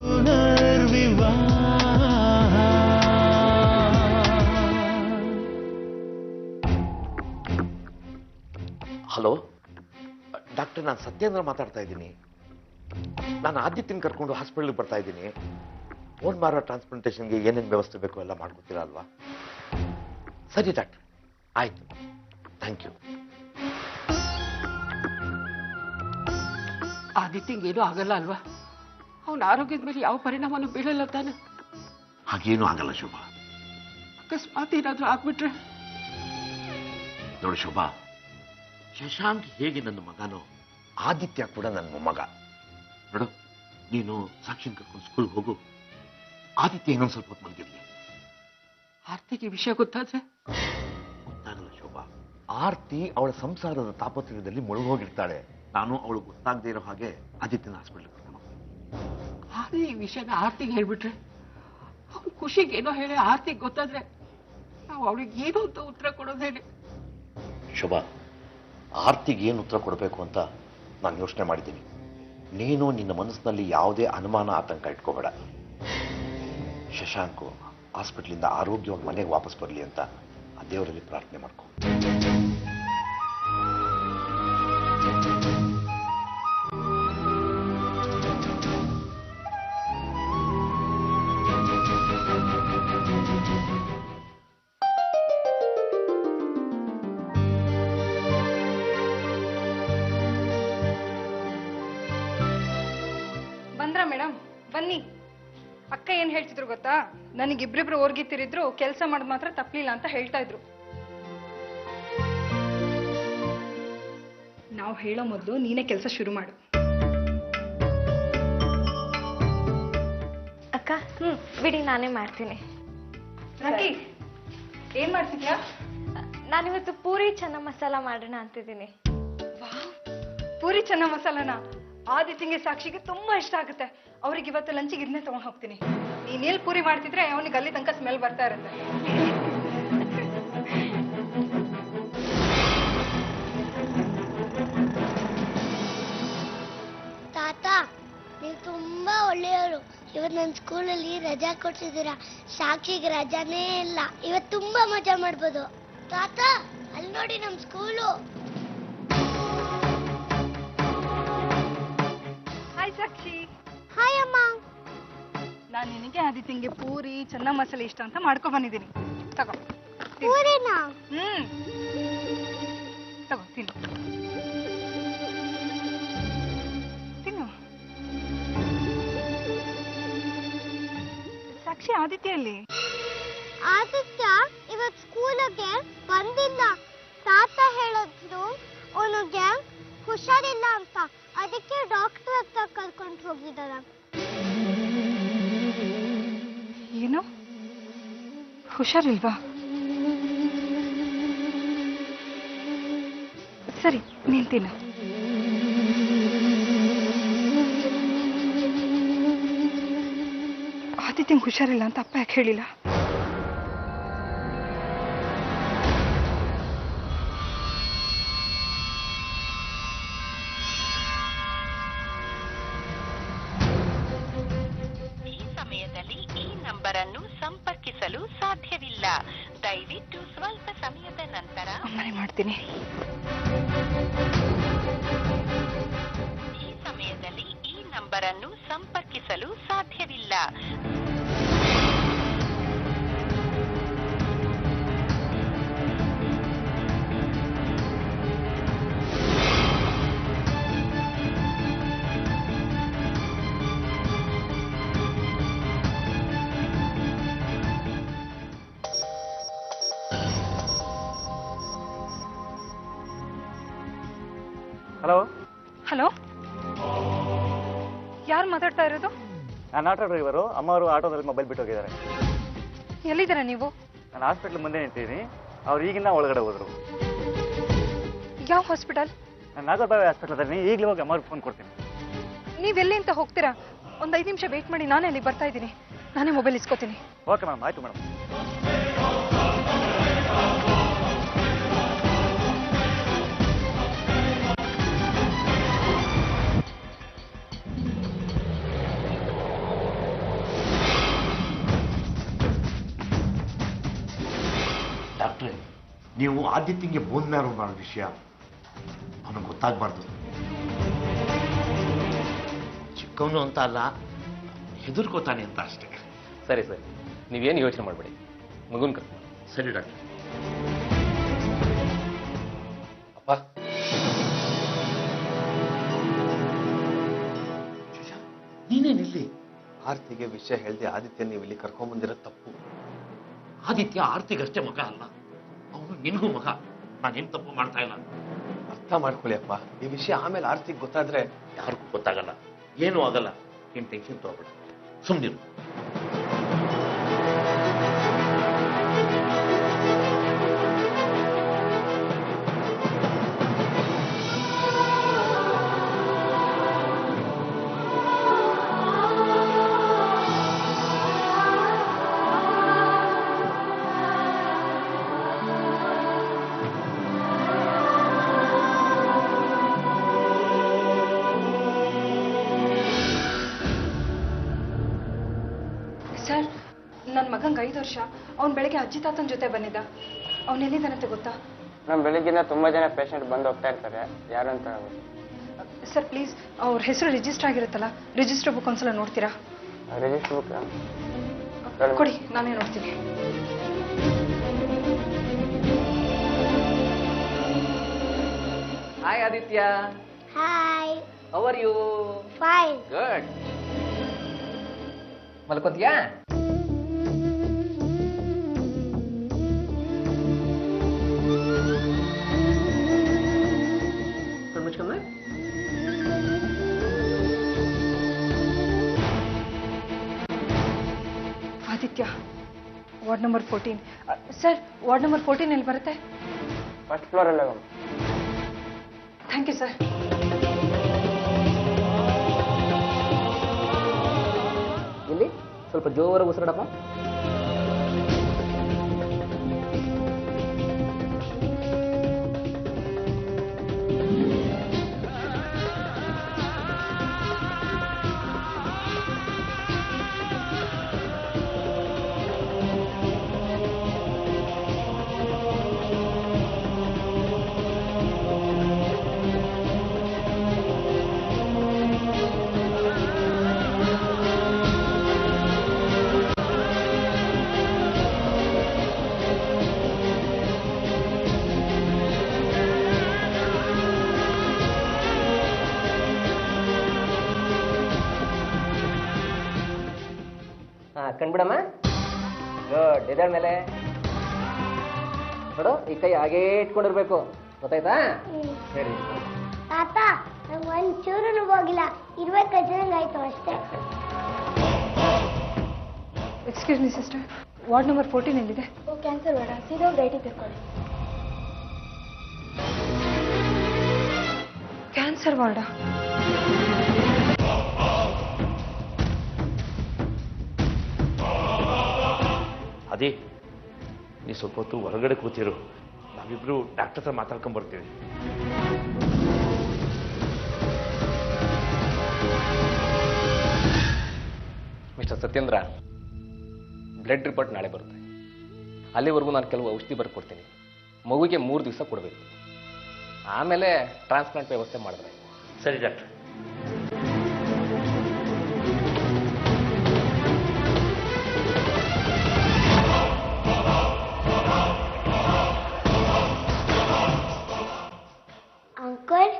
Hello doctor, ನಾನು ಸತ್ಯೇಂದ್ರ ಮಾತಾಡ್ತಾ ಇದ್ದೀನಿ. ನಾನು ಆದಿತ್ಯನ ಕರ್ಕೊಂಡು ಹಾಸ್ಪಿಟಲ್ಗೆ ಬರ್ತಾ ಇದ್ದೀನಿ. ಬೋನ್ ಮ್ಯಾರೋ ಟ್ರಾನ್ಸ್ಪ್ಲಾಂಟೇಷನ್ಗೆ ಏನೇನು ವ್ಯವಸ್ಥೆ ಬೇಕು ಎಲ್ಲ ಮಾಡ್ಕೊತೀರಾ ಅಲ್ವಾ? ಸರಿ ಡಾಕ್ಟರ್, ಆಯ್ತು, ಥ್ಯಾಂಕ್ ಯು. ಆದಿತ್ಯಂಗೇನು ಆಗಲ್ಲ ಅಲ್ವಾ? ಅವನ ಆರೋಗ್ಯದ ಮೇಲೆ ಯಾವ ಪರಿಣಾಮನೂ ಬೀಳಲ್ಲ ತಾನೆ? ಹಾಗೇನೂ ಆಗಲ್ಲ ಶೋಭಾ. ಅಕಸ್ಮಾತ್ ಏನಾದ್ರೂ ಆಗ್ಬಿಟ್ರೆ? ನೋಡಿ ಶೋಭಾ, ಶಶಾಂಕ್ ಹೇಗೆ ನನ್ನ ಮಗನೋ ಆದಿತ್ಯ ಕೂಡ ನನ್ನ ಮೊಮ್ಮಗ. ನೋಡು, ನೀನು ಸಾಕ್ಷಿನ ಕರ್ಕೊಂಡು ಸ್ಕೂಲ್ಗೆ ಹೋಗು. ಆದಿತ್ಯ ಇನ್ನೊಂದು ಸ್ವಲ್ಪ ಹೊತ್ತು ಮಲಗಿರ್ಲಿ. ಆರ್ತಿಗೆ ವಿಷಯ ಗೊತ್ತಾದ್ರೆ? ಗೊತ್ತಾಗಲ್ಲ ಶೋಭಾ. ಆರ್ತಿ ಅವಳ ಸಂಸಾರದ ತಾಪತ್ರಯದಲ್ಲಿ ಮುಳುಗೋಗಿರ್ತಾಳೆ. ನಾನು ಅವಳು ಗೊತ್ತಾಗದೇ ಇರೋ ಹಾಗೆ ಆದಿತ್ಯನ ಹಾಸ್ಪಿಟಲ್ ಕರ್ಕೊಂಡು ಹೋಗ್ತೀನಿ. ಆದ್ರೆ ಈ ವಿಷಯನ ಆರ್ತಿಗೆ ಹೇಳ್ಬಿಟ್ರೆ, ಅವ್ನು ಖುಷಿಗೆ ಏನೋ ಹೇಳಿ ಆರ್ತಿಗೆ ಗೊತ್ತಾದ್ರೆ ನಾವು ಅವಳಿಗೆ ಏನೋ ಅಂತ ಉತ್ತರ ಕೊಡೋದೇನೆ. ಶೋಭಾ, ಆರ್ತಿಗೆ ಏನು ಉತ್ತರ ಕೊಡಬೇಕು ಅಂತ ನಾನು ಯೋಚನೆ ಮಾಡಿದ್ದೀನಿ. ನೀನು ನಿನ್ನ ಮನಸ್ಸಿನಲ್ಲಿ ಯಾವುದೇ ಅನುಮಾನ ಆತಂಕ ಇಟ್ಕೋಬೇಡ. ಶಶಾಂಕು ಹಾಸ್ಪಿಟ್ಲಿಂದ ಆರೋಗ್ಯವಾಗಿ ಮನೆಗೆ ವಾಪಸ್ ಬರಲಿ ಅಂತ ಆ ದೇವರಲ್ಲಿ ಪ್ರಾರ್ಥನೆ ಮಾಡ್ಕೊ. ಬಂದ್ರಾ ಮೇಡಮ್? ಬನ್ನಿ. ಅಕ್ಕ ಏನ್ ಹೇಳ್ತಿದ್ರು ಗೊತ್ತಾ? ನನಗಿಬ್ರಿಬ್ರು ಓರ್ಗಿತ್ತಿರಿದ್ರು ಕೆಲಸ ಮಾಡೋದು ಮಾತ್ರ ತಪ್ಪಲಿಲ್ಲ ಅಂತ ಹೇಳ್ತಾ ಇದ್ರು. ನಾವು ಹೇಳೋ ಮೊದಲು ನೀನೇ ಕೆಲಸ ಶುರು ಮಾಡು. ಅಕ್ಕ ಬಿಡಿ, ನಾನೇ ಮಾಡ್ತೀನಿ. ರಾಕಿ, ಏನ್ ಮಾಡ್ತಿದ್ಯಾ? ನಾನಿವತ್ತು ಪೂರಿ ಚೆನ್ನ ಮಸಾಲ ಮಾಡೋಣ ಅಂತಿದ್ದೀನಿ. ಪೂರಿ ಚೆನ್ನ ಮಸಾಲನ ಆದಿತ್ಯಂಗೆ ಸಾಕ್ಷಿಗೆ ತುಂಬಾ ಇಷ್ಟ ಆಗುತ್ತೆ. ಅವ್ರಿಗೆ ಇವತ್ತು ಲಂಚಿಗೆ ಇದನ್ನೇ ತಗೊಂಡು ಹೋಗ್ತೀನಿ. ನೀನ್ ಎಲ್ಲಿ ಪೂರಿ ಮಾಡ್ತಿದ್ರೆ ಅವನಿಗೆ ಅಲ್ಲಿ ತನಕ ಸ್ಮೆಲ್ ಬರ್ತಾ ಇರುತ್ತೆ. ತಾತ, ನೀವು ತುಂಬಾ ಒಳ್ಳೆಯವರು. ಇವತ್ತು ನನ್ನ ಸ್ಕೂಲಲ್ಲಿ ರಜಾ ಕೊಡ್ತಿದ್ದೀರಾ. ಸಾಕ್ಷಿಗೆ ರಜಾನೇ ಇಲ್ಲ. ಇವತ್ತು ತುಂಬಾ ಮಜಾ ಮಾಡ್ಬೋದು. ತಾತ, ಅಲ್ಲಿ ನೋಡಿ ನಮ್ ಸ್ಕೂಲು. ಹಾಯ್ ಸಾಕ್ಷಿ. ಹಾಯ್ ಅಮ್ಮ. ನಾನು ನಿನಗೆ ಆದಿತ್ಯಂಗೆ ಪೂರಿ ಚೆನ್ನ ಮಸಾಲೆ ಇಷ್ಟ ಅಂತ ಮಾಡ್ಕೊ ಬಂದಿದ್ದೀನಿ. ತಗೋ. ಪೂರಿನಾ? ತಗೋ, ತಿನ್ನು ತಿನ್ನು. ಸಾಕ್ಷಿ, ಆದಿತ್ಯ ಅಲ್ಲಿ? ಆದಿತ್ಯ ಇವತ್ತು ಸ್ಕೂಲಿಗೆ ಬಂದಿಲ್ಲ. ತಾತ ಹೇಳಿದ್ರು ಅವನಿಗೆ ಹುಷಾರಿಲ್ಲ ಅಂತ. ಅದಕ್ಕೆ ಡಾಕ್ಟರ್ ಹತ್ರ ಕರ್ಕೊಂಡು ಹೋಗಿದ್ದಾರೆ. ಏನು, ಹುಷಾರಿಲ್ವಾ? ಸರಿ, ನೀನ್ ತಿನ್ನು. ಆದಿತ್ಯಂಗೆ ಹುಷಾರಿಲ್ಲ ಅಂತ ಅಪ್ಪ ಯಾಕೆ ಹೇಳಿಲ್ಲ? ನಂಬರನ್ನು ಸಂಪರ್ಕಿಸಲು ಸಾಧ್ಯವಿಲ್ಲ. ದಯವಿಟ್ಟು ಸ್ವಲ್ಪ ಸಮಯದ ನಂತರ ಅಮ್ಮನೆ ಮಾಡ್ತೀನಿ. ಈ ಸಮಯದಲ್ಲಿ ಈ ನಂಬರನ್ನು ಸಂಪರ್ಕಿಸಲು ಸಾಧ್ಯವಿಲ್ಲ. ಹಲೋ. ಹಲೋ, ಯಾರು ಮಾತಾಡ್ತಾ ಇರೋದು? ನಾನು ಆಟೋ ಡ್ರೈವರು. ಅಮ್ಮ ಅವರು ಆಟೋದಲ್ಲಿ ಮೊಬೈಲ್ ಬಿಟ್ಟು ಹೋಗಿದ್ದಾರೆ. ಎಲ್ಲಿದ್ದೀರಾ ನೀವು? ನಾನು ಹಾಸ್ಪಿಟ್ಲ್ ಮುಂದೆ ನಿಂತಿದ್ದೀನಿ. ಅವ್ರು ಈಗಿನ ಒಳಗಡೆ ಹೋದ್ರು. ಯಾವ ಹಾಸ್ಪಿಟಲ್? ನಾನು ನಾಗರಬಾವಿ ಹಾಸ್ಪಿಟಲ್ ಅದರಲ್ಲಿ. ಈಗಲೇ ಹೋಗಿ ಅಮ್ಮವ್ರಿಗೆ ಫೋನ್ ಕೊಡ್ತೀನಿ. ನೀವೆಲ್ಲಿ ಅಂತ ಹೋಗ್ತೀರಾ? ಒಂದು 5 ನಿಮಿಷ ವೇಟ್ ಮಾಡಿ, ನಾನೇ ಅಲ್ಲಿ ಬರ್ತಾ ಇದ್ದೀನಿ. ನಾನೇ ಮೊಬೈಲ್ ಇಸ್ಕೋತೀನಿ. ಓಕೆ ಮೇಡಮ್, ಆಯ್ತು ಮೇಡಮ್. ನೀವು ಆದಿತ್ಯಂಗೆ ಬೋನ್ ಮ್ಯಾರೋ ಮಾಡೋ ವಿಷಯ ಅವನಿಗೆ ಗೊತ್ತಾಗಬಾರ್ದು. ಚಿಕ್ಕವನು ಅಂತ ಅಲ್ಲ, ಹೆದರ್ಕೋತಾನೆ ಅಂತ ಅಷ್ಟೇ. ಸರಿ ಸರಿ, ನೀವೇನು ಯೋಚನೆ ಮಾಡಬೇಡಿ, ಮಗುನ್ ಕರ್ಕೊಂಡು. ಸರಿ ಡಾಕ್ಟರ್. ಅಪ್ಪ, ನೀನೇನಿಲ್ಲಿ? ಆರ್ತಿಗೆ ವಿಷಯ ಹೇಳ್ದೆ ಆದಿತ್ಯ ನೀವು ಇಲ್ಲಿ ಕರ್ಕೊಂಡ್ಬಂದಿರೋ ತಪ್ಪು. ಆದಿತ್ಯ ಆರ್ತಿಗಷ್ಟೇ ಮಗ ಅಲ್ಲ, ಅವನು ನಿನಗೂ ಮಗ. ನಾನೇನು ತಪ್ಪು ಮಾಡ್ತಾ ಇಲ್ಲ. ಅರ್ಥ ಮಾಡ್ಕೊಳ್ಳಿ ಅಪ್ಪ, ಈ ವಿಷಯ ಆಮೇಲೆ ಆರ್ತಿಗೆ ಗೊತ್ತಾದ್ರೆ ಯಾರಿಗೂ ಗೊತ್ತಾಗಲ್ಲ, ಏನೂ ಆಗಲ್ಲ. ನೀನು ಟೆನ್ಷನ್ ತಗೋಬೇಡ, ಸುಮ್ಮನಿರು. ಸರ್, ನನ್ನ ಮಗಂಗೆ 5 ವರ್ಷ. ಅವ್ನು ಬೆಳಗ್ಗೆ ಅಜ್ಜಿ ತಾತನ ಜೊತೆ ಬಂದಿದ್ದ. ಅವ್ನು ಎಲ್ಲಿದ್ದಾನಂತ ಗೊತ್ತಾ? ನಮ್ಮ ಬೆಳಿಗ್ಗಿಂದ ತುಂಬ ಜನ ಪೇಷಂಟ್ ಬಂದು ಹೋಗ್ತಾ ಇರ್ತಾರೆ, ಯಾರು ಅಂತ ಹೇಳ್ಬೋದು. ಸರ್ ಪ್ಲೀಸ್, ಅವ್ರ ಹೆಸರು ರಿಜಿಸ್ಟರ್ ಆಗಿರುತ್ತಲ್ಲ, ರಿಜಿಸ್ಟರ್ ಬುಕ್ ಒಂದ್ಸಲ ನೋಡ್ತೀರಾ? ರಿಜಿಸ್ಟರ್ ಬುಕ್ ಕೊಡಿ, ನಾನೇ ನೋಡ್ತೀನಿ. Hi Aditya. Hi. How are you? Fine. Good. ಮಲ್ಕೊಂತೀಯಾ? ಮುಚ್ಕೊಂಡ. Aditya, ward number 14. Sir, ward number 14 ಎಲ್ಲಿ ಬರುತ್ತೆ? ಫಸ್ಟ್ ಫ್ಲೋರಲ್ಲೇ. Thank you sir. ಇಲ್ಲಿ ಸ್ವಲ್ಪ ಜೋರಾಗಿ ಉಸಿರಾಡಪ್ಪ. ಕಣ್ಬಿಡಮ್ಮ. ಗುಡ್. ಇದರ ಮೇಲೆ ನೋಡು, ಈ ಕೈ ಹಾಗೇ ಇಟ್ಕೊಂಡಿರ್ಬೇಕು, ಗೊತ್ತಾಯ್ತಾ? ಸರಿ. ತಾತ, ನಂಗೆ ಒಂಚೂರು ಹೋಗಿಲ್ಲ, ಇರ್ಬೇಕಾಯ್ತು ಅಷ್ಟೇ. Excuse me sister, ward number 14 ಎಲ್ಲಿದೆ? ಕ್ಯಾನ್ಸರ್ ಬೇಡ, ಸೀದಾ ರೈಟಿಗೆ ತಿರ್ಕೊಳ್ಳಿ. ಕ್ಯಾನ್ಸರ್ ವಾರ್ಡಾ? ಅದೇ, ನೀ ಸ್ವಲ್ಪ ಹೊತ್ತು ಹೊರಗಡೆ ಕೂತಿರು, ನಾವಿಬ್ರು ಡಾಕ್ಟರ್ ಹತ್ರ ಮಾತಾಡ್ಕೊಂಡ್ ಬರ್ತೀವಿ. ಮಿಸ್ಟರ್ ಸತ್ಯೇಂದ್ರ, ಬ್ಲಡ್ ರಿಪೋರ್ಟ್ ನಾಳೆ ಬರುತ್ತೆ. ಅಲ್ಲಿವರೆಗೂ ನಾನು ಕೆಲವು ಔಷಧಿ ಬರ್ಕೊಡ್ತೀನಿ. ಮಗುವಿಗೆ 3 ದಿವಸ ಕೊಡಬೇಕು. ಆಮೇಲೆ ಟ್ರಾನ್ಸ್ಪ್ಲಾಂಟ್ ವ್ಯವಸ್ಥೆ ಮಾಡಿದ್ರೆ. ಸರಿ doctor. Uncle,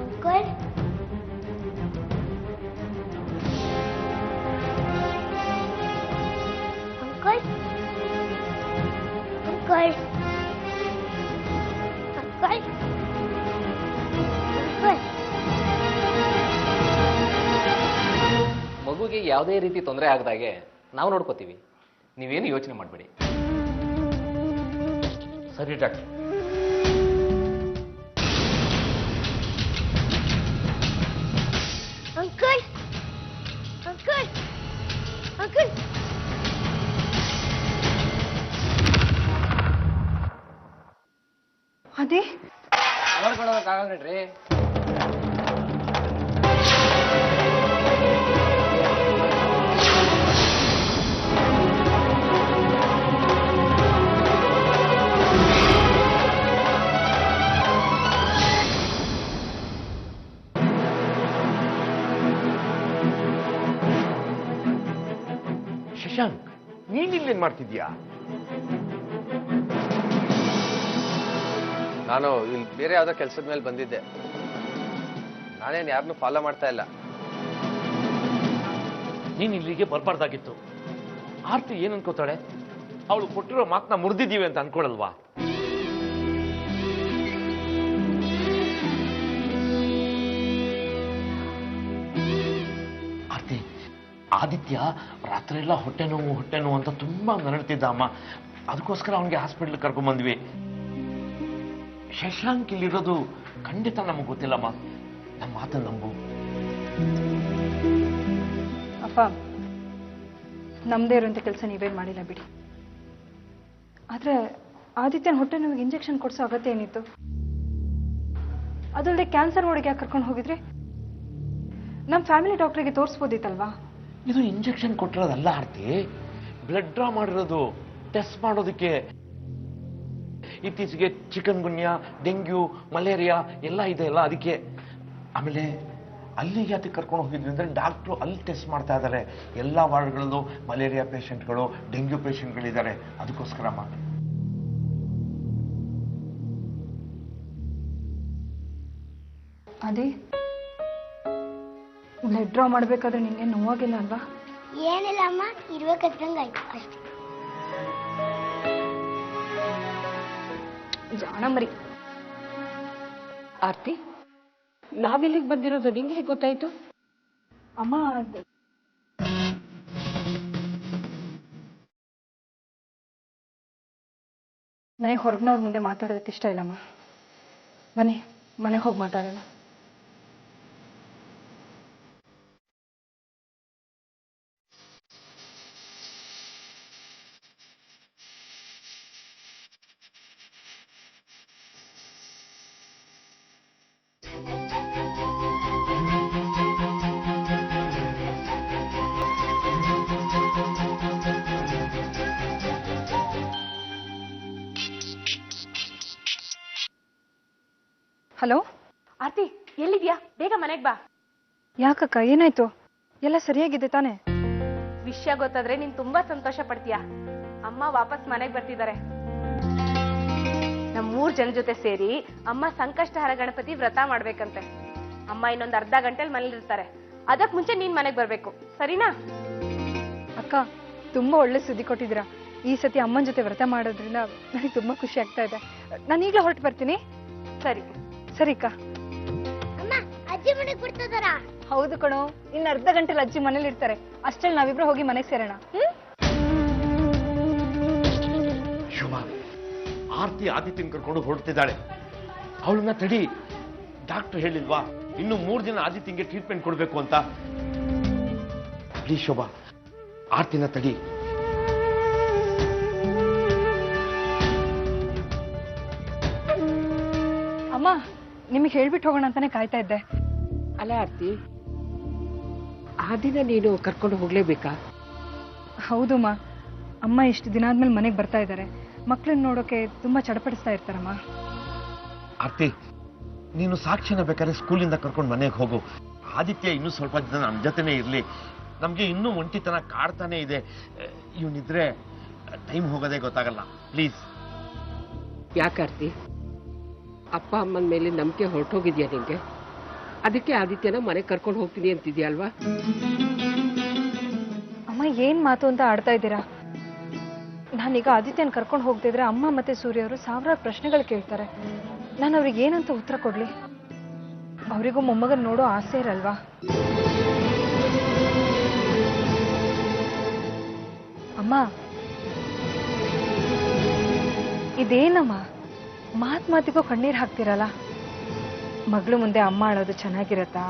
uncle, uncle, uncle, uncle, uncle. ಮಗುವಿಗೆ ಯಾವುದೇ ರೀತಿ ತೊಂದರೆ ಆಗದಾಗೆ ನಾವು ನೋಡ್ಕೋತೀವಿ, ನೀವೇನು ಯೋಚನೆ ಮಾಡಬೇಡಿ. ಸರಿ ಡಾಕ್ಟರ್. Uncle, uncle, uncle. ಅದೇ ನೋಡ್ಕೊಳ್ಳೋದಕ್ಕಾಗಲ್ರಿ. ನೀನಿಲ್ಲೇನ್ ಮಾಡ್ತಿದ್ಯಾ? ನಾನು ಇಲ್ಲಿ ಬೇರೆ ಯಾವ್ದೋ ಕೆಲಸದ ಮೇಲೆ ಬಂದಿದ್ದೆ. ನಾನೇನು ಯಾರನ್ನೂ ಫಾಲೋ ಮಾಡ್ತಾ ಇಲ್ಲ. ನೀನ್ ಇಲ್ಲಿಗೆ ಬರ್ಬಾರ್ದಾಗಿತ್ತು. ಆರ್ತಿ ಏನ್ ಅನ್ಕೋತಾಳೆ? ಅವಳು ಕೊಟ್ಟಿರೋ ಮಾತನ್ನ ಮುರಿದಿದ್ದೀವಿ ಅಂತ ಅನ್ಕೊಳಲ್ವಾ? ಆರ್ತಿ, ಆದಿತ್ಯ ರಾತ್ರಿ ಎಲ್ಲ ಹೊಟ್ಟೆ ನೋವು ಅಂತ ತುಂಬಾ ನರಳ್ತಿದ್ದ ಅಮ್ಮ. ಅದಕ್ಕೋಸ್ಕರ ಅವನಿಗೆ ಹಾಸ್ಪಿಟಲ್ ಕರ್ಕೊಂಡ್ ಬಂದ್ವಿ. ಶಶಾಂಕ್ ಇಲ್ಲಿರೋದು ಖಂಡಿತ ನಮಗೆ ಗೊತ್ತಿಲ್ಲಮ್ಮ. ನಮ್ಮ ಮಾತನ್ನ ನಂಬು. ಅಪ್ಪ, ನಮ್ದೇ ಇರುವಂತ ಕೆಲಸ ನೀವೇನ್ ಮಾಡಿಲ್ಲ ಬಿಡಿ. ಆದ್ರೆ ಆದಿತ್ಯನ ಹೊಟ್ಟೆ ನಮಗೆ ಇಂಜೆಕ್ಷನ್ ಕೊಡ್ಸೋ ಅಗತ್ಯ ಏನಿತ್ತು? ಅದಲ್ಲದೆ ಕ್ಯಾನ್ಸರ್ ವಾರ್ಡ್ಗೆ ಯಾಕೆ ಕರ್ಕೊಂಡು ಹೋಗಿದ್ರಿ? ನಮ್ಮ ಫ್ಯಾಮಿಲಿ ಡಾಕ್ಟರ್ಗೆ ತೋರಿಸ್ಬೋದಿತ್ತಲ್ವಾ? ಇದು ಇಂಜೆಕ್ಷನ್ ಕೊಟ್ಟಿರೋದಲ್ಲ ಆರ್ತಿ, ಬ್ಲಡ್ ಡ್ರಾ ಮಾಡಿರೋದು ಟೆಸ್ಟ್ ಮಾಡೋದಕ್ಕೆ. ಇತ್ತೀಚೆಗೆ ಚಿಕನ್ ಗುನ್ಯಾ, ಡೆಂಗ್ಯೂ, ಮಲೇರಿಯಾ ಎಲ್ಲ ಇದೆ ಅಲ್ಲ, ಅದಕ್ಕೆ. ಆಮೇಲೆ ಅಲ್ಲಿಗೆ ಯಾತಕ್ಕೆ ಕರ್ಕೊಂಡು ಹೋಗಿದ್ವಿ ಅಂದ್ರೆ ಡಾಕ್ಟ್ರು ಅಲ್ಲಿ ಟೆಸ್ಟ್ ಮಾಡ್ತಾ ಇದ್ದಾರೆ. ಎಲ್ಲ ವಾರ್ಡ್ಗಳಲ್ಲೂ ಮಲೇರಿಯಾ ಪೇಷಂಟ್ಗಳು, ಡೆಂಗ್ಯೂ ಪೇಷಂಟ್ಗಳಿದ್ದಾರೆ. ಅದಕ್ಕೋಸ್ಕರ ಅದೇ ಬ್ಲಡ್ ಡ್ರಾ ಮಾಡ್ಬೇಕಾದ್ರೆ ನಿಂಗೆ ನೋವಾಗಿಲ್ಲ ಅಲ್ವಾ? ಏನಿಲ್ಲ ಅಮ್ಮ, ಇರ್ಬೇಕಂದಂಗಾಯ್ತು ಅಷ್ಟೇ. ಜಾಣ ಮರಿ. ಆರ್ತಿ, ನಾವಿಲ್ಲಿಗೆ ಬಂದಿರೋದು ನಿಂಗೆ ಹೇಗೆ ಗೊತ್ತಾಯ್ತು? ಅಮ್ಮ, ನನಗೆ ಹೊರಗಿನವ್ರ ಮುಂದೆ ಮಾತಾಡೋದಕ್ಕೆ ಇಷ್ಟ ಇಲ್ಲಮ್ಮ. ಬನ್ನಿ ಮನೆಗೆ ಹೋಗಿ ಮಾತಾಡೋಣ. ಹಲೋ ಆರ್ತಿ, ಎಲ್ಲಿದ್ಯಾ? ಬೇಗ ಮನೆಗೆ ಬಾ. ಯಾಕಕ್ಕ, ಏನಾಯ್ತು? ಎಲ್ಲ ಸರಿಯಾಗಿದೆ ತಾನೆ? ವಿಷಯ ಗೊತ್ತಾದ್ರೆ ನೀನ್ ತುಂಬಾ ಸಂತೋಷ ಪಡ್ತೀಯ. ಅಮ್ಮ ವಾಪಸ್ ಮನೆಗೆ ಬರ್ತಿದ್ದಾರೆ. ನಮ್ 3 ಜನ ಜೊತೆ ಸೇರಿ ಅಮ್ಮ ಸಂಕಷ್ಟಹರ ಗಣಪತಿ ವ್ರತ ಮಾಡ್ಬೇಕಂತೆ. ಅಮ್ಮ ಇನ್ನೊಂದು ಅರ್ಧ ಗಂಟೆಲಿ ಮನೇಲಿರ್ತಾರೆ. ಅದಕ್ ಮುಂಚೆ ನೀನ್ ಮನೆಗೆ ಬರ್ಬೇಕು, ಸರಿನಾ? ಅಕ್ಕ, ತುಂಬಾ ಒಳ್ಳೆ ಸುದ್ದಿ ಕೊಟ್ಟಿದ್ದೀರಾ. ಈ ಸತಿ ಅಮ್ಮನ ಜೊತೆ ವ್ರತ ಮಾಡೋದ್ರಿಂದ ನನಗೆ ತುಂಬಾ ಖುಷಿ ಆಗ್ತಾ ಇದೆ. ನಾನು ಈಗಲೇ ಹೊರಟು ಬರ್ತೀನಿ. ಸರಿ ಸರಿ ಅಕ್ಕ. ಅಮ್ಮ, ಅಜ್ಜಿ ಮನೆಗೆ ಬಿಡ್ತಿದಾರ? ಹೌದು ಕಣೋ, ಇನ್ನು ಅರ್ಧ ಗಂಟೆಲಿ ಅಜ್ಜಿ ಮನೇಲಿ ಇರ್ತಾರೆ. ಅಷ್ಟರಲ್ಲಿ ನಾವಿಬ್ರು ಹೋಗಿ ಮನೆಗೆ ಸೇರೋಣ. ಶುಭ, ಆರ್ತಿ ಆದಿತ್ಯನ್ ಕರ್ಕೊಂಡು ಹೊರಡ್ತಿದ್ದಾಳೆ. ಅವಳನ್ನ ತಡಿ. ಡಾಕ್ಟರ್ ಹೇಳಿಲ್ವಾ ಇನ್ನು 3 ದಿನ ಆದಿತ್ಯಂಗೆ ಟ್ರೀಟ್ಮೆಂಟ್ ಕೊಡ್ಬೇಕು ಅಂತ? ಪ್ಲೀಸ್ ಶೋಭಾ, ಆರ್ತಿನ ತಡಿ. ಅಮ್ಮ, ನಿಮಗೆ ಹೇಳ್ಬಿಟ್ಟು ಹೋಗೋಣ ಅಂತಾನೆ ಕಾಯ್ತಾ ಇದ್ದೆ. ಅಲ್ಲ ಆರ್ತಿ, ಆ ದಿನ ನೀನು ಕರ್ಕೊಂಡು ಹೋಗ್ಲೇಬೇಕಾ? ಹೌದು ಅಮ್ಮ. ಅಮ್ಮ ಇಷ್ಟು ದಿನ ಆದ್ಮೇಲೆ ಮನೆಗೆ ಬರ್ತಾ ಇದ್ದಾರೆ. ಮಕ್ಕಳನ್ನ ನೋಡೋಕೆ ತುಂಬಾ ಚಡಪಡಿಸ್ತಾ ಇರ್ತಾರಮ್ಮ. ಆರ್ತಿ, ನೀನು ಸಾಕ್ಷಿನ ಬೇಕಾದ್ರೆ ಸ್ಕೂಲಿಂದ ಕರ್ಕೊಂಡು ಮನೆಗೆ ಹೋಗು. ಆದಿತ್ಯ ಇನ್ನೂ ಸ್ವಲ್ಪ ದಿನ ನಮ್ಮ ಜೊತೆನೇ ಇರ್ಲಿ. ನಮ್ಗೆ ಇನ್ನೂ ಒಂಟಿತನ ಕಾಡ್ತಾನೆ ಇದೆ. ಇವನಿದ್ರೆ ಟೈಮ್ ಹೋಗೋದೇ ಗೊತ್ತಾಗಲ್ಲ. ಪ್ಲೀಸ್. ಯಾಕಾರ್ತಿ, ಅಪ್ಪ ಅಮ್ಮನ ಮೇಲೆ ನಂಬಿಕೆ ಹೊರಟೋಗಿದ್ಯಾ ನಿಂಗೆ? ಅದಕ್ಕೆ ಆದಿತ್ಯನ ಮನೆಗೆ ಕರ್ಕೊಂಡು ಹೋಗ್ತೀನಿ ಅಂತಿದ್ಯಾ ಅಲ್ವಾ? ಅಮ್ಮ, ಏನ್ ಮಾತು ಅಂತ ಆಡ್ತಾ ಇದ್ದೀರಾ? ನಾನೀಗ ಆದಿತ್ಯನ ಕರ್ಕೊಂಡು ಹೋಗ್ತಿದ್ರೆ ಅಮ್ಮ ಮತ್ತೆ ಸೂರ್ಯ ಅವರು ಸಾವಿರಾರು ಪ್ರಶ್ನೆಗಳು ಕೇಳ್ತಾರೆ. ನಾನು ಅವ್ರಿಗೆ ಏನಂತ ಉತ್ತರ ಕೊಡ್ಲಿ? ಅವರಿಗೂ ಮೊಮ್ಮಗನ್ ನೋಡೋ ಆಸೆ ಇರಲ್ವಾ? ಅಮ್ಮ, ಇದೇನಮ್ಮ ಮಾತಿಗೂ ಕಣ್ಣೀರ್ ಹಾಕ್ತಿರಲ್ಲ? ಮಗಳು ಮುಂದೆ ಅಮ್ಮ ಅಳೋದು ಚೆನ್ನಾಗಿರತ್ತಾ?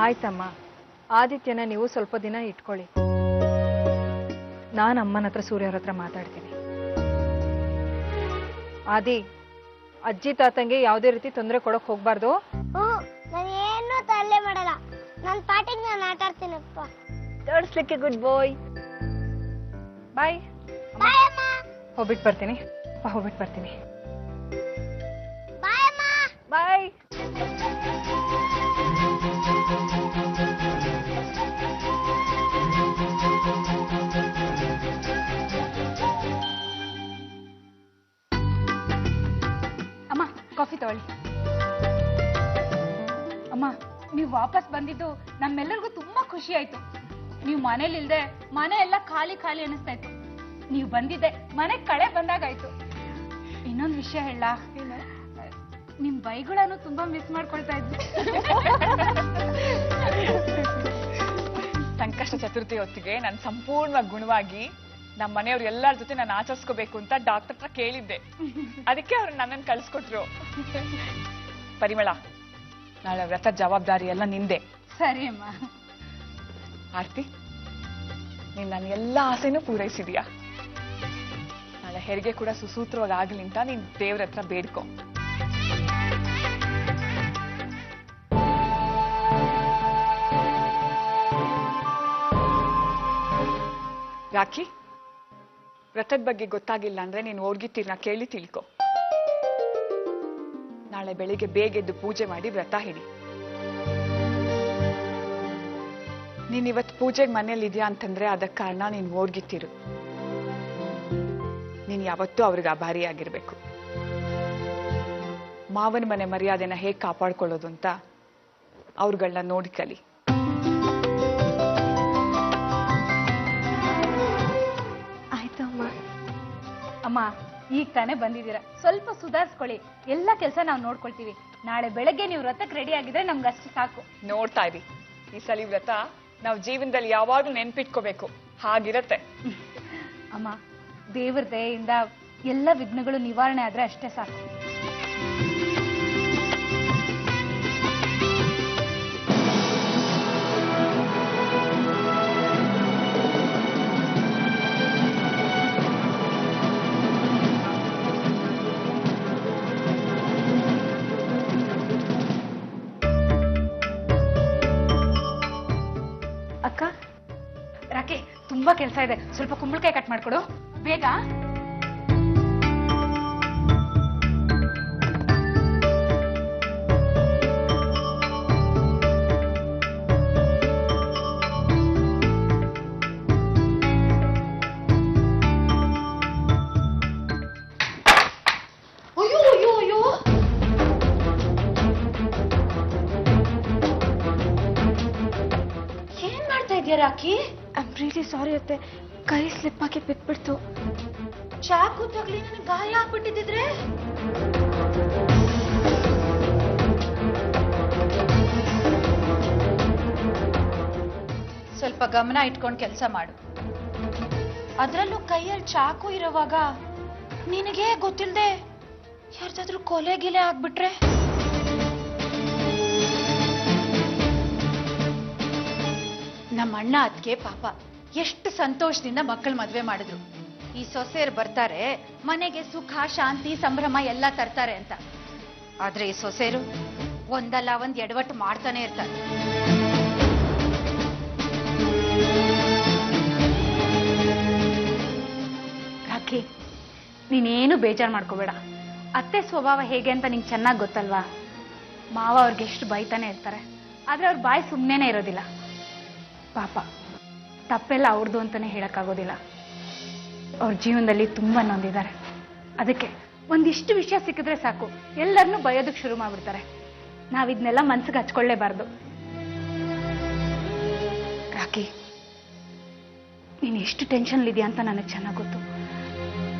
ಆಯ್ತಮ್ಮ, ಆದಿತ್ಯನ ನೀವು ಸ್ವಲ್ಪ ದಿನ ಇಟ್ಕೊಳ್ಳಿ. ನಾನು ಅಮ್ಮನ ಹತ್ರ ಸೂರ್ಯ ಅವ್ರ ಹತ್ರ ಮಾತಾಡ್ತೀನಿ. ಆದಿ, ಅಜ್ಜಿ ತಾತಂಗೆ ಯಾವುದೇ ರೀತಿ ತೊಂದರೆ ಕೊಡಕ್ ಹೋಗ್ಬಾರ್ದು. ನಾನು ಏನು ತರಲೆ ಮಾಡಲ್ಲ. ನನ್ನ ಪಾಟಿಗೆ ನಾನು ಆಟ ಆಡ್ತೀನಪ್ಪ. ತೋರಿಸ್ಲಿಕ್ಕೆ ಗುಡ್ ಬಾಯ್. ಬಾಯ್. ಬಾಯ್ ಅಮ್ಮ. ಹೋಗ್ಬಿಟ್ಟು ಬರ್ತೀನಿ. ಹೋಗ್ಬಿಟ್ಟು ಬರ್ತೀನಿ. ಬಾಯ್ ಅಮ್ಮ. ಬಾಯ್. ಕಾಫಿ ತಗೊಳ್ಳಿ. ಅಮ್ಮ, ನೀವು ವಾಪಸ್ ಬಂದಿದ್ದು ನಮ್ಮೆಲ್ಲರಿಗೂ ತುಂಬಾ ಖುಷಿ ಆಯ್ತು. ನೀವು ಮನೇಲಿಲ್ದೆ ಮನೆ ಎಲ್ಲ ಖಾಲಿ ಖಾಲಿ ಅನಿಸ್ತಾ ಇತ್ತು. ನೀವು ಬಂದಿದ್ದೆ ಮನೆ ಕಳೆ ಬಂದಾಗಾಯ್ತು. ಇನ್ನೊಂದು ವಿಷಯ ಹೇಳ, ನಿಮ್ ಬೈಗಳನ್ನು ತುಂಬಾ ಮಿಸ್ ಮಾಡ್ಕೊಳ್ತಾ ಇದ್ವಿ. ಸಂಕಷ್ಟ ಚತುರ್ಥಿ ಹೊತ್ತಿಗೆ ನಾನು ಸಂಪೂರ್ಣವಾಗಿ ಗುಣವಾಗಿ ನಮ್ಮ ಮನೆಯವ್ರು ಎಲ್ಲರ ಜೊತೆ ನಾನು ಆಚರಿಸ್ಕೋಬೇಕು ಅಂತ ಡಾಕ್ಟರ್ ಹತ್ರ ಕೇಳಿದ್ದೆ. ಅದಕ್ಕೆ ಅವ್ರು ನನ್ನನ್ನು ಕಳ್ಸಿಕೊಟ್ರು. ಪರಿಮಳ, ನಾಳೆ ವ್ರತ ಜವಾಬ್ದಾರಿ ಎಲ್ಲ ನಿಂದೆ. ಸರಿ ಅಮ್ಮ. ಆರ್ತಿ, ನೀನ್ ನನ್ನ ಎಲ್ಲ ಆಸೆನೂ ಪೂರೈಸಿದೀಯಾ. ನಾಳೆ ಹೆರಿಗೆ ಕೂಡ ಸುಸೂತ್ರವಾಗಿ ಆಗ್ಲಿ ಅಂತ ನೀನ್ ದೇವ್ರ ಹತ್ರ ಬೇಡ್ಕೊ. ರಾಖಿ, ವ್ರತದ ಬಗ್ಗೆ ಗೊತ್ತಾಗಿಲ್ಲ ಅಂದ್ರೆ ನೀನು ಹೋರ್ಗಿತ್ತೀರ್ನ ಕೇಳಿ ತಿಳ್ಕೊ. ನಾಳೆ ಬೆಳಿಗ್ಗೆ ಬೇಗ ಎದ್ದು ಪೂಜೆ ಮಾಡಿ ವ್ರತ ಹಿಡಿ. ನೀನ್ ಇವತ್ತು ಪೂಜೆಗೆ ಮನೇಲಿ ಇದೆಯಾ ಅಂತಂದ್ರೆ ಅದಕ್ಕೆ ಕಾರಣ ನೀನ್ ಹೋರ್ಗಿತ್ತೀರು. ನೀನ್ ಯಾವತ್ತೂ ಅವ್ರಿಗೆ ಆಭಾರಿಯಾಗಿರ್ಬೇಕು. ಮಾವನ ಮನೆ ಮರ್ಯಾದೆನ ಹೇಗೆ ಕಾಪಾಡ್ಕೊಳ್ಳೋದು ಅಂತ ಅವ್ರುಗಳನ್ನ ನೋಡಿ ಕಲಿ. ಅಮ್ಮ, ಈಗ ತಾನೇ ಬಂದಿದ್ದೀರಾ, ಸ್ವಲ್ಪ ಸುಧಾರಿಸ್ಕೊಳ್ಳಿ. ಎಲ್ಲ ಕೆಲಸ ನಾವು ನೋಡ್ಕೊಳ್ತೀವಿ. ನಾಳೆ ಬೆಳಗ್ಗೆ ನೀವು ವ್ರತಕ್ಕೆ ರೆಡಿ ಆಗಿದ್ರೆ ನಮ್ಗೆ ಅಷ್ಟು ಸಾಕು. ನೋಡ್ತಾ ಇರಿ, ಈ ಸಲ ವ್ರತ ನಾವು ಜೀವನದಲ್ಲಿ ಯಾವಾಗ್ಲೂ ನೆನ್ಪಿಟ್ಕೋಬೇಕು, ಹಾಗಿರತ್ತೆ. ಅಮ್ಮ, ದೇವ್ರ ದಯೆಯಿಂದ ಎಲ್ಲ ವಿಘ್ನಗಳು ನಿವಾರಣೆ ಆದ್ರೆ ಅಷ್ಟೇ ಸಾಕು. ಅಕ್ಕ, ರಾಕಿ, ತುಂಬಾ ಕೆಲಸ ಇದೆ. ಸ್ವಲ್ಪ ಕುಂಬಳಕಾಯಿ ಕಟ್ ಮಾಡ್ಕೊಡು ಬೇಗ. ಅಯ್ಯೋ ಅಯ್ಯೋ ಅಯ್ಯೋ, ಏನ್ ಮಾಡ್ತಾ ಇದೀಯ Rocky? I am really sorry ಅತ್ತೆ, ಕೈ ಸ್ಲಿಪ್ ಆಗಿ ಬಿಟ್ಬಿಡ್ತು. ಚಾಕು ತಗ್ಲಿ ನನಗೆ ಗಾಯ ಆಗ್ಬಿಟ್ಟಿದ್ರೆ. ಸ್ವಲ್ಪ ಗಮನ ಇಟ್ಕೊಂಡು ಕೆಲಸ ಮಾಡು. ಅದ್ರಲ್ಲೂ ಕೈಯಲ್ಲಿ ಚಾಕು ಇರೋವಾಗ ನಿನಗೆ ಗೊತ್ತಿಲ್ಲದೆ ಯಾರ್ದಾದ್ರೂ ಕೊಲೆ ಗಿಲೆ ಆಗ್ಬಿಟ್ರೆ? ನಮ್ಮ ಅಣ್ಣ ಅದಕ್ಕೆ ಪಾಪ ಎಷ್ಟು ಸಂತೋಷದಿಂದ ಮಕ್ಕಳ ಮದ್ವೆ ಮಾಡಿದ್ರು. ಈ ಸೊಸೆಯರು ಬರ್ತಾರೆ, ಮನೆಗೆ ಸುಖ ಶಾಂತಿ ಸಂಭ್ರಮ ಎಲ್ಲ ತರ್ತಾರೆ ಅಂತ. ಆದ್ರೆ ಈ ಸೊಸೆಯರು ಒಂದಲ್ಲ ಒಂದ್ ಎಡವಟ್ಟು ಮಾಡ್ತಾನೆ ಇರ್ತಾರೆ. ರಾಕಿ, ನೀನೇನು ಬೇಜಾರು ಮಾಡ್ಕೋಬೇಡ. ಅತ್ತೆ ಸ್ವಭಾವ ಹೇಗೆ ಅಂತ ನಿಂಗೆ ಚೆನ್ನಾಗಿ ಗೊತ್ತಲ್ವಾ. ಮಾವ ಅವ್ರಿಗೆ ಎಷ್ಟು ಬೈತಾನೆ ಇರ್ತಾರೆ, ಆದ್ರೆ ಅವ್ರ ಬಾಯಿ ಸುಮ್ಮನೆ ಇರೋದಿಲ್ಲ. ಪಾಪ, ತಪ್ಪೆಲ್ಲ ಅವ್ರದ್ದು ಅಂತಾನೆ ಹೇಳಕ್ಕಾಗೋದಿಲ್ಲ. ಅವ್ರ ಜೀವನದಲ್ಲಿ ತುಂಬಾ ನೊಂದಿದ್ದಾರೆ. ಅದಕ್ಕೆ ಒಂದಿಷ್ಟು ವಿಷಯ ಸಿಕ್ಕಿದ್ರೆ ಸಾಕು, ಎಲ್ಲರನ್ನೂ ಬಯೋದಕ್ಕೆ ಶುರು ಮಾಡ್ಬಿಡ್ತಾರೆ. ನಾವಿದ್ನೆಲ್ಲ ಮನ್ಸಿಗೆ ಹಚ್ಕೊಳ್ಳೇಬಾರ್ದು. ರಾಕಿ, ನೀನು ಎಷ್ಟು ಟೆನ್ಷನ್ಲಿದೆಯಾ ಅಂತ ನನಗೆ ಚೆನ್ನಾಗಿ ಗೊತ್ತು.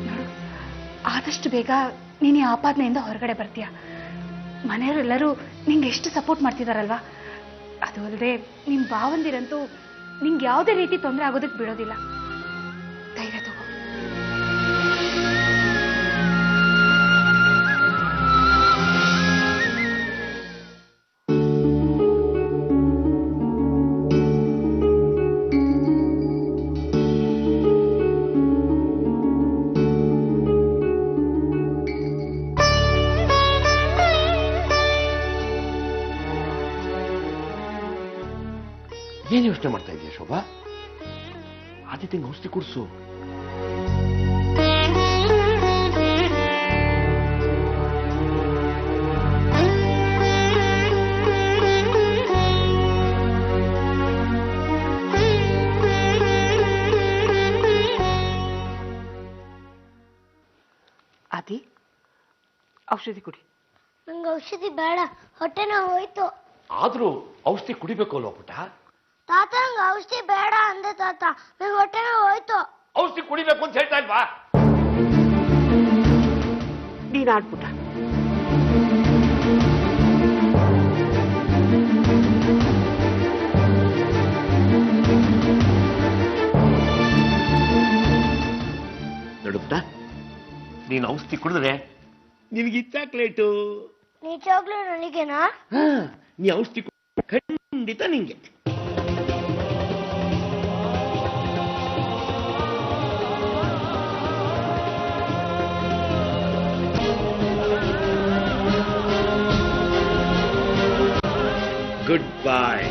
ನೋಡು, ಆದಷ್ಟು ಬೇಗ ನೀನು ಈ ಆಪಾದನೆಯಿಂದ ಹೊರಗಡೆ ಬರ್ತೀಯ. ಮನೆಯವರೆಲ್ಲರೂ ನಿಂಗೆ ಎಷ್ಟು ಸಪೋರ್ಟ್ ಮಾಡ್ತಿದಾರಲ್ವಾ. ಅದು ಅಲ್ಲದೆ ನಿಮ್ಮ ಭಾವಂದಿರಂತೂ ನಿಂಗೆ ಯಾವುದೇ ರೀತಿ ತೊಂದರೆ ಆಗೋದಕ್ಕೆ ಬಿಡೋದಿಲ್ಲ. ಧೈರ್ಯ ತಗೋ. ಏನ್ ಯೋಚನೆ ಮಾಡ್ತಾ ಇದೀಯ ಶೋಭಾ? ಆದಿತ್ಯಂಗೆ ಔಷಧಿ ಕುಡಿಸು. ಆದಿ, ಔಷಧಿ ಕುಡಿ. ನಂಗೆ ಔಷಧಿ ಬೇಡ, ಹೊಟ್ಟೆ ನೋವು ಹೋಯ್ತು. ಆದ್ರೂ ಔಷಧಿ ಕುಡಿಬೇಕು ಅಲ್ವಾ ಪುಟ್ಟ? ತಾತ ನಂಗೆ ಔಷಧಿ ಬೇಡ ಅಂದೆ ತಾತ, ನಂಗೆ ಹೊಟ್ಟೆ ನೋವು ಹೋಯ್ತು. ಔಷಧಿ ಕುಡಿಬೇಕು ಅಂತ ಹೇಳ್ತಾ ಇಲ್ವಾ? ನೀನ್ ಆಡ್ಬಿಟ್ಟ. ನೋಡುಪುಟ್ಟ, ನೀನು ಔಷಧಿ ಕುಡಿದ್ರೆ ನಿನಗೆ ಚಾಕ್ಲೇಟು. ನೀ ಚಾಕ್ಲೇಟ್ ನನಗೇನಾ? ನೀ ಔಷಧಿ ಖಂಡಿತ ನಿಂಗೆ. Goodbye.